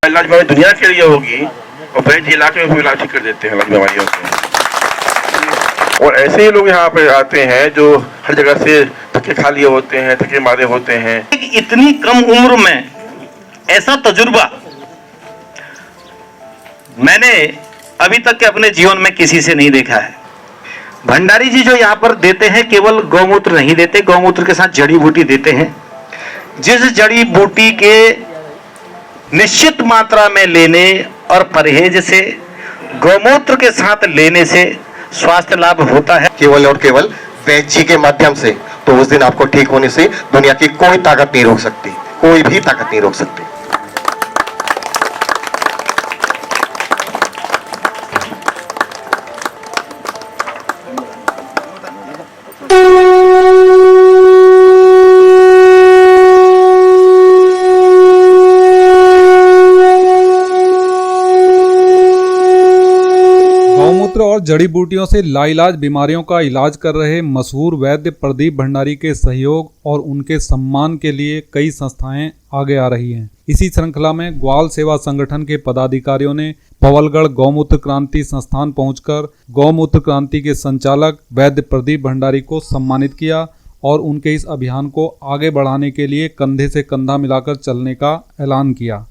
इलाज बीमारी दुनिया के लिए होगी और वैध इलाके में भी इलाज कर देते हैं अलग बीमारियों से। और ऐसे ही लोग यहाँ पे आते हैं जो हर जगह से धक्के खा लिए होते हैं, धक्के मारे होते हैं। इतनी कम उम्र में ऐसा तजुर्बा मैंने अभी तक के अपने जीवन में किसी से नहीं देखा है। भंडारी जी जो यहाँ पर देते हैं केवल गौमूत्र नहीं देते, गौमूत्र के साथ जड़ी बूटी देते हैं। जिस जड़ी बूटी के निश्चित मात्रा में लेने और परहेज से गौमूत्र के साथ लेने से स्वास्थ्य लाभ होता है केवल और केवल वैद्य जी के माध्यम से। तो उस दिन आपको ठीक होने से दुनिया की कोई ताकत नहीं रोक सकती, कोई भी ताकत नहीं रोक सकती। और जड़ी बूटियों से लाइलाज बीमारियों का इलाज कर रहे मशहूर वैद्य प्रदीप भंडारी के सहयोग और उनके सम्मान के लिए कई संस्थाएं आगे आ रही हैं। इसी श्रृंखला में ग्वाल सेवा संगठन के पदाधिकारियों ने पवलगढ़ गौमूत्र क्रांति संस्थान पहुंचकर गौमूत्र क्रांति के संचालक वैद्य प्रदीप भंडारी को सम्मानित किया और उनके इस अभियान को आगे बढ़ाने के लिए कंधे से कंधा मिलाकर चलने का ऐलान किया।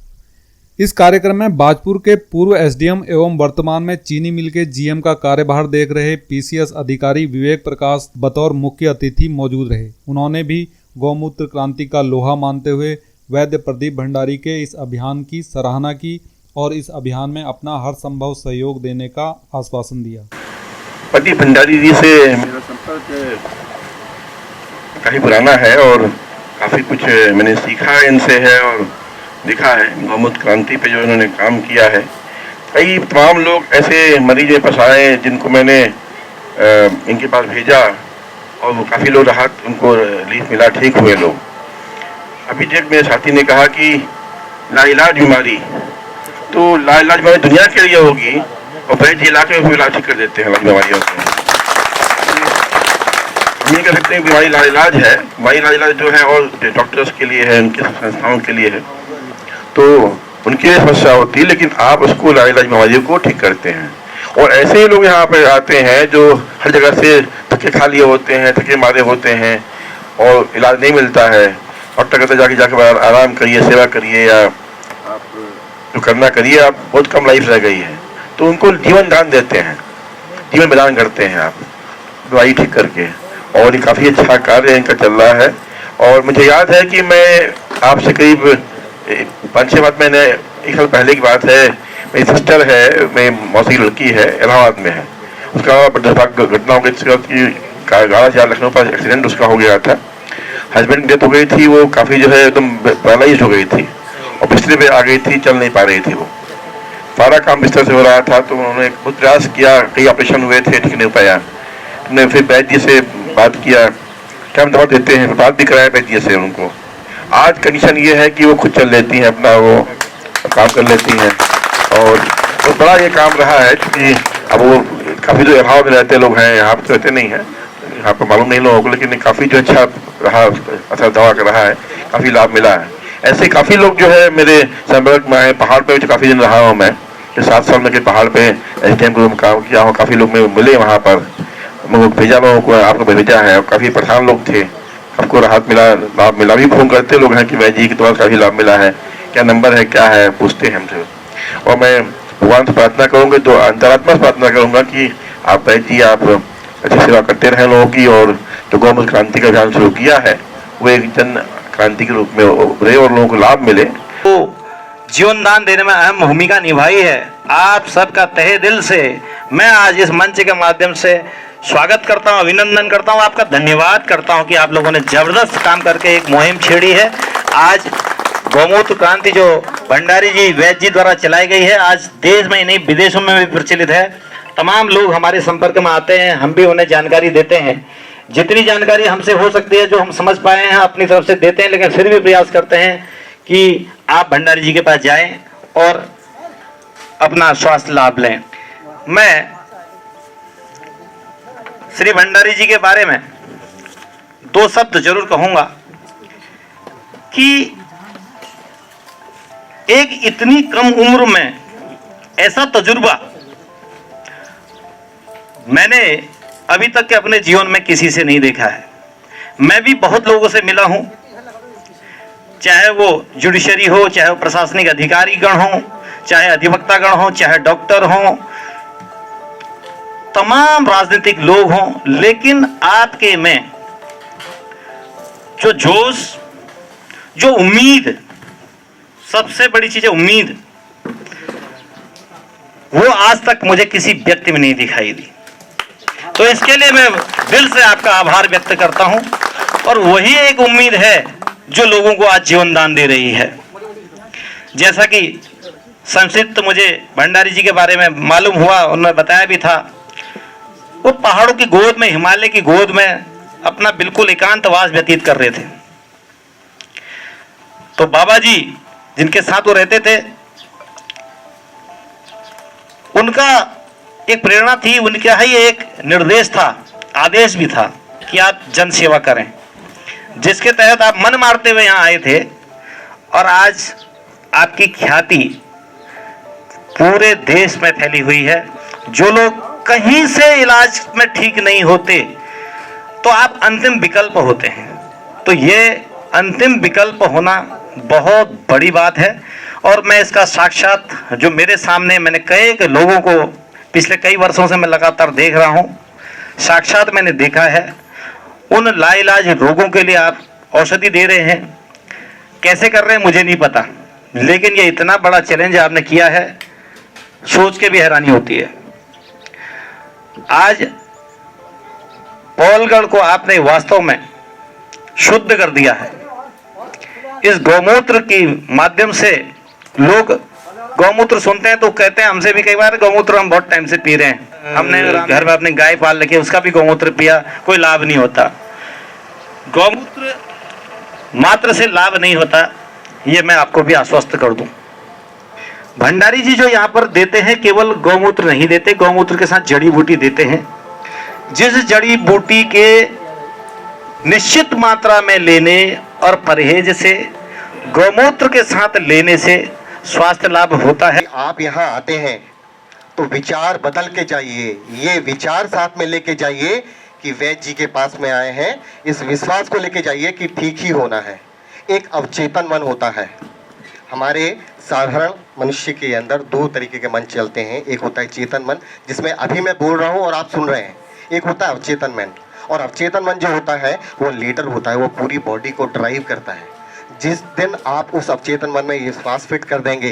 इस कार्यक्रम में बाजपुर के पूर्व एसडीएम एवं वर्तमान में चीनी मिल के जीएम का कार्यभार देख रहे पीसीएस अधिकारी विवेक प्रकाश बतौर मुख्य अतिथि मौजूद रहे। उन्होंने भी गौमूत्र क्रांति का लोहा मानते हुए वैद्य प्रदीप भंडारी के इस अभियान की सराहना की और इस अभियान में अपना हर संभव सहयोग देने का आश्वासन दिया। प्रदीप भंडारी जी से मेरा संपर्क काफी पुराना है और काफी कुछ मैंने सीखा इनसे है और दिखा है। गौमूत्र क्रांति पे जो इन्होंने काम किया है, कई तमाम लोग ऐसे मरीज में फंसाए जिनको मैंने इनके पास भेजा और वो काफ़ी लोग राहत उनको रिलीफ मिला, ठीक हुए लोग। अभी जब मेरे साथी ने कहा कि लाइलाज बीमारी, तो लाइलाज बीमारी दुनिया के लिए होगी और वैध इलाके में भी इलाज कर देते हैं अलग बीमारियों से। हम ये कह सकते हैं बीमारी लाइलाज है, बीमारी लाइलाज जो है और डॉक्टर्स के लिए है, उनकी संस्थाओं के लिए है, तो उनकी समस्या होती है, लेकिन आप उसको लाइलाज बीमारियों को ठीक करते हैं। और ऐसे ही लोग यहाँ पे आते हैं जो हर जगह से धक्के खा लिए होते हैं, धक्के मारे होते हैं और इलाज नहीं मिलता है। डॉक्टर कहते जाके आराम करिए, सेवा करिए या आप जो करना करिए, आप बहुत कम लाइफ रह गई है, तो उनको जीवन दान देते हैं, जीवन प्रदान करते हैं आप दवाई ठीक करके। और ये काफ़ी अच्छा कार्य इनका चल रहा है। और मुझे याद है कि मैं आपसे करीब 5-6 बात, मैंने 1 साल पहले की बात है, मेरी सिस्टर है, मेरी मौसी की लड़की है, इलाहाबाद में है, उसका घटना हो गई, गाड़ा से लखनऊ पास एक्सीडेंट उसका हो गया था। हस्बैंड की डेथ हो गई थी, वो काफ़ी जो है एकदम पैरालाइज हो गई थी और बिस्तर पे आ गई थी, चल नहीं पा रही थी वो, सारा काम बिस्तर से हो रहा था। तो उन्होंने बहुत प्रयास किया, कई ऑपरेशन हुए थे, ठीक नहीं हो पाया। उन्होंने फिर वैद्य जी से बात किया, क्या हम दवा देते हैं, बात भी कराया वैद्य जी से उनको। आज कंडीशन ये है कि वो खुद चल लेती हैं, अपना वो काम कर लेती हैं। और तो बड़ा ये काम रहा है क्योंकि अब वो काफ़ी जो अभाव में रहते लोग हैं, यहाँ पर तो रहते नहीं हैं, यहाँ पर मालूम नहीं लोगों को, लेकिन काफ़ी जो अच्छा रहा असर दवा का रहा है, काफ़ी लाभ मिला है। ऐसे काफ़ी लोग जो है मेरे संपर्क में आए। पहाड़ पे जो काफ़ी दिन रहा हूँ मैं, 7 साल में के पहाड़ पे एसडीएम को काम किया हूँ, काफ़ी लोग मिले वहाँ पर, भेजा लोगों को, आपको भेजा है। काफ़ी परेशान लोग थे, सबको राहत मिला, लाभ मिला। भी फोन करते लोग हैं कि वैद्य जी की दवा काफ़ी लाभ मिला है, क्या नंबर है, क्या है, पूछते हैं हमसे। और मैं भगवान से प्रार्थना करूँगा, तो अंतरात्मा से प्रार्थना करूँगा कि आप वैद्य जी आप अच्छी सेवा करते रहें लोगों की, और जो गौमूत्र क्रांति का अभियान शुरू किया है वो एक जन क्रांति के रूप में उभरे और लोगों को लाभ मिले। तो जीवन दान देने में अहम भूमिका निभाई है। आप सबका तहे दिल से मैं आज इस मंच के माध्यम से स्वागत करता हूं, अभिनंदन करता हूं, आपका धन्यवाद करता हूं कि आप लोगों ने जबरदस्त काम करके एक मुहिम छेड़ी है। आज गौमूत्र क्रांति जो भंडारी जी वैद्य जी द्वारा चलाई गई है, आज देश में ही नहीं विदेशों में भी प्रचलित है। तमाम लोग हमारे संपर्क में आते हैं, हम भी उन्हें जानकारी देते हैं। जितनी जानकारी हमसे हो सकती है, जो हम समझ पाए हैं, अपनी तरफ से देते हैं, लेकिन फिर भी प्रयास करते हैं कि आप भंडारी जी के पास जाएं और अपना स्वास्थ्य लाभ लें। मैं श्री भंडारी जी के बारे में 2 शब्द जरूर कहूंगा कि एक इतनी कम उम्र में ऐसा तजुर्बा मैंने अभी तक के अपने जीवन में किसी से नहीं देखा है। मैं भी बहुत लोगों से मिला हूं, चाहे वो जुडिशरी हो, चाहे वो प्रशासनिक अधिकारी गण हो, चाहे अधिवक्ता गण हो, चाहे डॉक्टर हो, तमाम राजनीतिक लोग हों, लेकिन आपके में जो जोश, जो उम्मीद, सबसे बड़ी चीज है उम्मीद, वो आज तक मुझे किसी व्यक्ति में नहीं दिखाई दी। तो इसके लिए मैं दिल से आपका आभार व्यक्त करता हूं, और वही एक उम्मीद है जो लोगों को आज जीवन दान दे रही है। जैसा कि संक्षिप्त मुझे भंडारी जी के बारे में मालूम हुआ, उन्होंने बताया भी था, वो पहाड़ों की गोद में, हिमालय की गोद में अपना बिल्कुल एकांतवास व्यतीत कर रहे थे। तो बाबा जी जिनके साथ वो रहते थे, उनका एक प्रेरणा थी, उनका ही एक निर्देश था, आदेश भी था कि आप जन सेवा करें, जिसके तहत आप मन मारते हुए यहाँ आए थे। और आज आपकी ख्याति पूरे देश में फैली हुई है। जो लोग कहीं से इलाज में ठीक नहीं होते तो आप अंतिम विकल्प होते हैं। तो ये अंतिम विकल्प होना बहुत बड़ी बात है, और मैं इसका साक्षात जो मेरे सामने मैंने कई लोगों को पिछले कई वर्षों से मैं लगातार देख रहा हूँ, साक्षात मैंने देखा है। उन लाइलाज रोगों के लिए आप औषधि दे रहे हैं, कैसे कर रहे हैं मुझे नहीं पता, लेकिन ये इतना बड़ा चैलेंज आपने किया है, सोच के भी हैरानी होती है। आज पौलगढ़ को आपने वास्तव में शुद्ध कर दिया है। इस गौमूत्र के माध्यम से लोग गौमूत्र सुनते हैं तो कहते हैं, हमसे भी कई बार गौमूत्र हम बहुत टाइम से पी रहे हैं, हमने घर में अपनी गाय पाल रखी है, उसका भी गौमूत्र पिया, कोई लाभ नहीं होता। गौमूत्र मात्र से लाभ नहीं होता, ये मैं आपको भी आश्वस्त कर दूं। भंडारी जी जो यहाँ पर देते हैं, केवल गौमूत्र नहीं देते, गौमूत्र के साथ जड़ी बूटी देते हैं। जिस जड़ी बूटी के निश्चित मात्रा में लेने और परहेज से, गौमूत्र के साथ लेने से स्वास्थ्य लाभ होता है। आप यहाँ आते हैं तो विचार बदल के जाइए, ये विचार साथ में लेके जाइए कि वैद्य जी के पास में आए हैं, इस विश्वास को लेके जाइए कि ठीक ही होना है। एक अवचेतन मन होता है। हमारे साधारण मनुष्य के अंदर दो तरीके के मन चलते हैं। एक होता है चेतन मन, जिसमें अभी मैं बोल रहा हूँ और आप सुन रहे हैं। एक होता है अवचेतन मन, और अवचेतन मन जो होता है वो लीडर होता है, वो पूरी बॉडी को ड्राइव करता है। जिस दिन आप उस अवचेतन मन में ये विश्वास फिट कर देंगे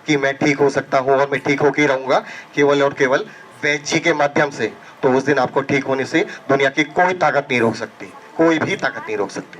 कि मैं ठीक हो सकता हूँ और मैं ठीक होकर ही रहूँगा केवल और केवल वैद्य जी के माध्यम से, तो उस दिन आपको ठीक होने से दुनिया की कोई ताकत नहीं रोक सकती, कोई भी ताकत नहीं रोक सकती।